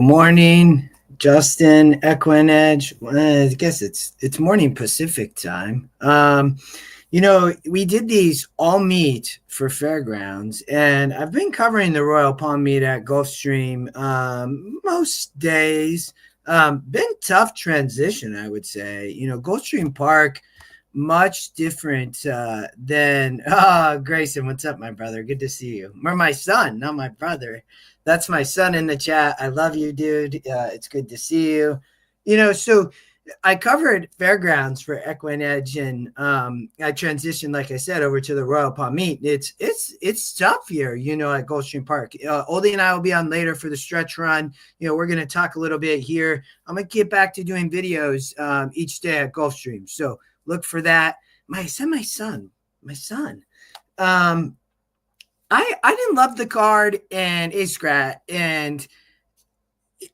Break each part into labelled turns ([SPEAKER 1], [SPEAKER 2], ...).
[SPEAKER 1] morning, Justin, Equinedge. I guess it's morning Pacific time. We did these all meet for fairgrounds, and I've been covering the Royal Palm meet at Gulfstream most days. Been tough transition, I would say. Gulfstream Park, much different than Grayson. What's up, my brother? Good to see you. Or my son, not my brother. That's my son in the chat. I love you, dude. It's good to see you. So I covered fairgrounds for Equine Edge, and I transitioned, like I said, over to the Royal Palm Meet. It's tough here, at Gulfstream Park. Oldie and I will be on later for the stretch run. We're going to talk a little bit here. I'm going to get back to doing videos each day at Gulfstream. So look for that. My son. I didn't love the card and Iskrat, and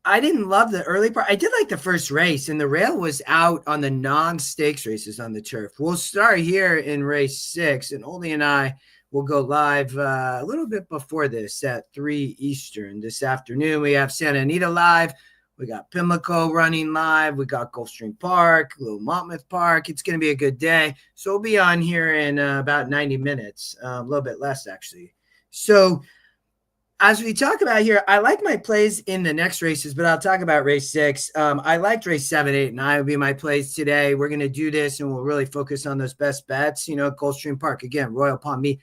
[SPEAKER 1] I didn't love the early part. I did like the first race, and the rail was out on the non-stakes races on the turf. We'll start here in race 6, and Oldie and I will go live a little bit before this at 3 Eastern this afternoon. We have Santa Anita live. We got Pimlico running live. We got Gulfstream Park, Little Monmouth Park. It's going to be a good day. So we'll be on here in about 90 minutes, a little bit less actually. So as we talk about here, I like my plays in the next races, but I'll talk about race 6. I liked race 7, 8, and 9 will be my plays today. We're going to do this, and we'll really focus on those best bets, at Gulfstream Park. Again, Royal Palm Meet.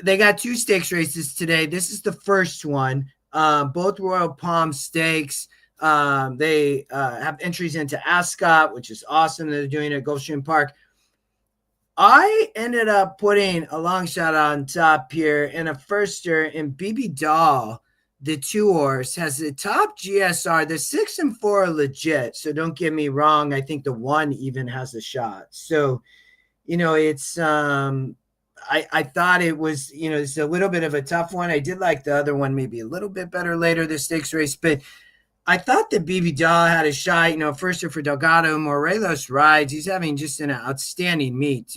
[SPEAKER 1] They got 2 stakes races today. This is the first one. Both Royal Palm stakes. They have entries into Ascot, which is awesome. They're doing it at Gulfstream Park. I ended up putting a long shot on top here and a firster in BB Doll. The 2 horse has the top GSR. The 6 and 4 are legit, so don't get me wrong. I think the 1 even has a shot. So, it's I thought it was, it's a little bit of a tough one. I did like the other one maybe a little bit better later, the stakes race, but I thought that BB Doll had a shot, firster for Delgado. Morelos rides. He's having just an outstanding meet.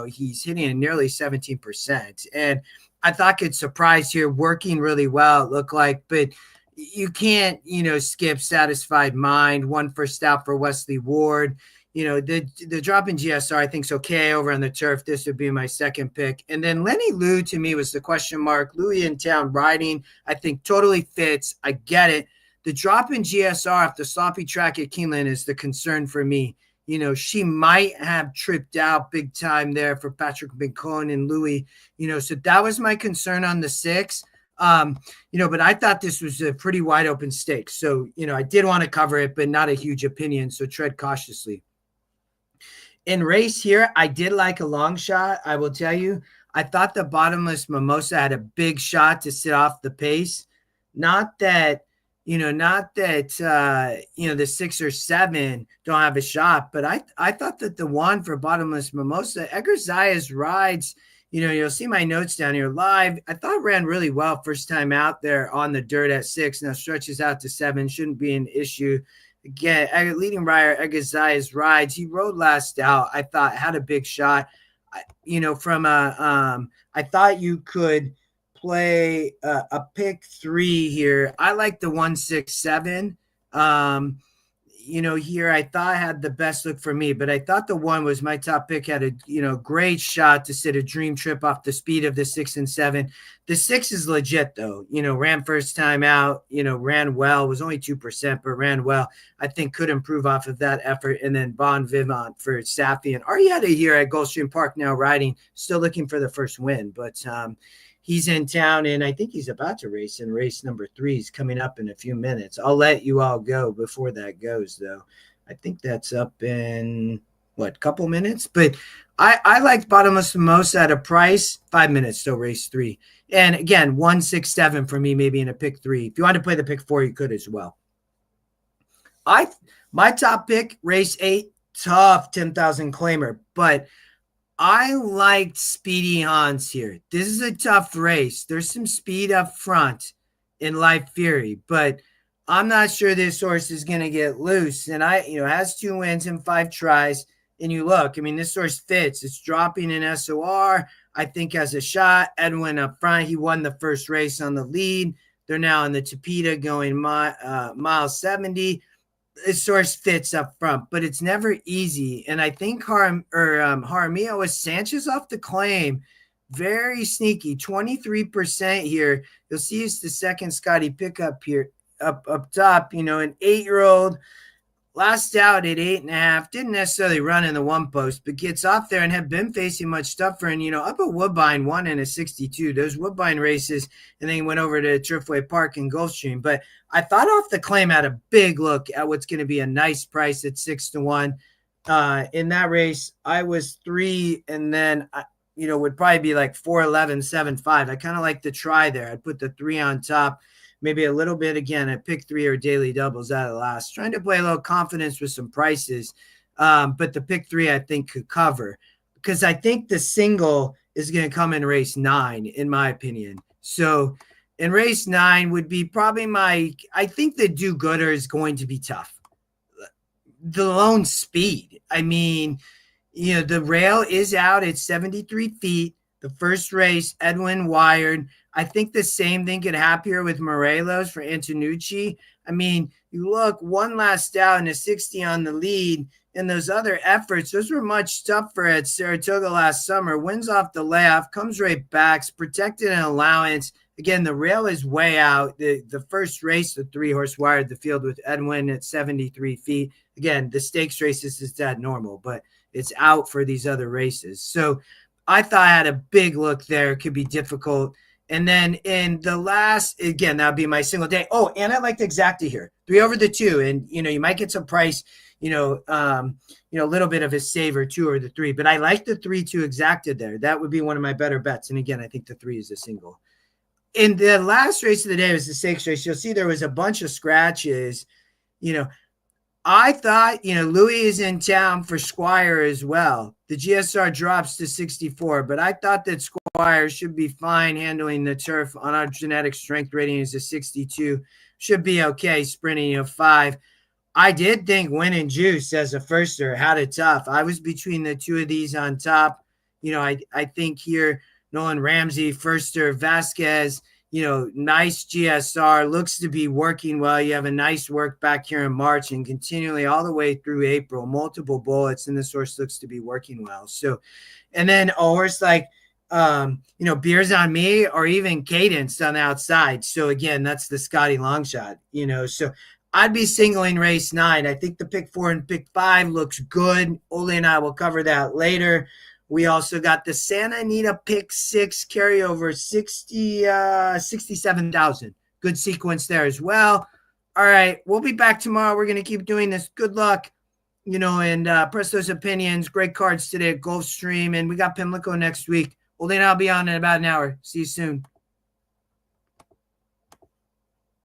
[SPEAKER 1] He's hitting a nearly 17%. And I thought could surprise here, working really well, it looked like. But you can't, skip Satisfied Mind. 1 first out for Wesley Ward. The drop in GSR I think is okay over on the turf. This would be my second pick. And then Lenny Lou to me was the question mark. Louis in town riding, I think totally fits. I get it. The drop in GSR off the sloppy track at Keeneland is the concern for me. She might have tripped out big time there for Patrick McCone and Louis, so that was my concern on the 6. But I thought this was a pretty wide open stake. So, I did want to cover it, but not a huge opinion. So tread cautiously. In race here, I did like a long shot. I will tell you, I thought the Bottomless Mimosa had a big shot to sit off the pace. Not that the 6 or 7 don't have a shot, but I thought that the 1 for Bottomless Mimosa, Edgar Zayas rides, you'll see my notes down here live. I thought ran really well first time out there on the dirt at 6. Now stretches out to 7, shouldn't be an issue. Again, leading rider, Edgar Zayas rides. He rode last out. I thought had a big shot. I thought you could play a pick 3 here. I like the 167. Here I thought I had the best look for me, but I thought the 1 was my top pick. Had a great shot to sit a dream trip off the speed of the 6 and 7. The 6 is legit though. Ran first time out. Ran well. Was only 2%, but ran well. I think could improve off of that effort. And then Bon Vivant for Safi and Arietta here at Gulfstream Park now riding. Still looking for the first win, but he's in town, and I think he's about to race in race number 3. He's coming up in a few minutes. I'll let you all go before that goes, though. I think that's up in, couple minutes? But I liked Bottomless Mimosa at a price, 5 minutes till race 3. And again, 167 for me, maybe in a pick 3. If you want to play the pick 4, you could as well. My top pick, race 8, tough 10,000 claimer, but I liked Speedy Hans here. This is a tough race. There's some speed up front in Life Fury, but I'm not sure this horse is going to get loose. And has 2 wins and 5 tries. And you look, this horse fits. It's dropping in SOR. I think has a shot. Edwin up front. He won the first race on the lead. They're now in the Topita going mile 70. This horse fits up front, but it's never easy. And I think Jaramillo with Sanchez off the claim, very sneaky, 23% here. You'll see it's the second Scotty pickup here up top. An 8-year-old last out at 8.5, didn't necessarily run in the one post, but gets off there and have been facing much tougher. And, up at Woodbine, won in a 62. Those Woodbine races, and then he went over to Turfway Park in Gulfstream. But I thought off the claim had a big look at what's going to be a nice price at 6-1. In that race, I was 3, and then would probably be like 4-11, 7-5. I kind of like the try there. I'd put the 3 on top. Maybe a little bit again at pick 3 or daily doubles out of the last. Trying to play a little confidence with some prices. But the pick 3 I think could cover, because I think the single is going to come in race 9, in my opinion. So in race 9 would be probably I think the do-gooder is going to be tough. The lone speed. I mean, the rail is out at 73 feet. The first race, Edwin wired. I think the same thing could happen here with Morelos for Antonucci. I mean, you look, one last out and a 60 on the lead. And those other efforts, those were much tougher at Saratoga last summer. Wins off the layoff, comes right back, protected an allowance. Again, the rail is way out. The first race, the 3-horse wired the field with Edwin at 73 feet. Again, the stakes races is that normal, but it's out for these other races. So I thought I had a big look there. It could be difficult. And then in the last, again, that would be my single day. Oh, and I like the exacta here, 3 over the 2. And, you might get some price, a little bit of a save or 2 or the 3. But I like the 3-2 exacta there. That would be one of my better bets. And again, I think the 3 is a single. In the last race of the day was the stakes race. You'll see there was a bunch of scratches. I thought, Louis is in town for Squire as well. The GSR drops to 64, but I thought that Squire should be fine handling the turf on our genetic strength rating is a 62. Should be okay sprinting 5. I did think Win and Juice as a firster had it tough. I was between the 2 of these on top. I think here, Nolan Ramsey, firster, Vasquez, nice GSR, looks to be working well. You have a nice work back here in March and continually all the way through April, multiple bullets, and this horse looks to be working well. So, and then a horse like, Beers on Me or even Cadence on the outside. So again, that's the Scotty long shot, so I'd be singling race 9. I think the pick 4 and pick 5 looks good. Ole and I will cover that later. We also got the Santa Anita pick 6 carryover, 67,000. Good sequence there as well. All right, we'll be back tomorrow. We're going to keep doing this. Good luck, and press those opinions. Great cards today at Gulfstream, and we got Pimlico next week. Well, then I'll be on in about an hour. See you soon.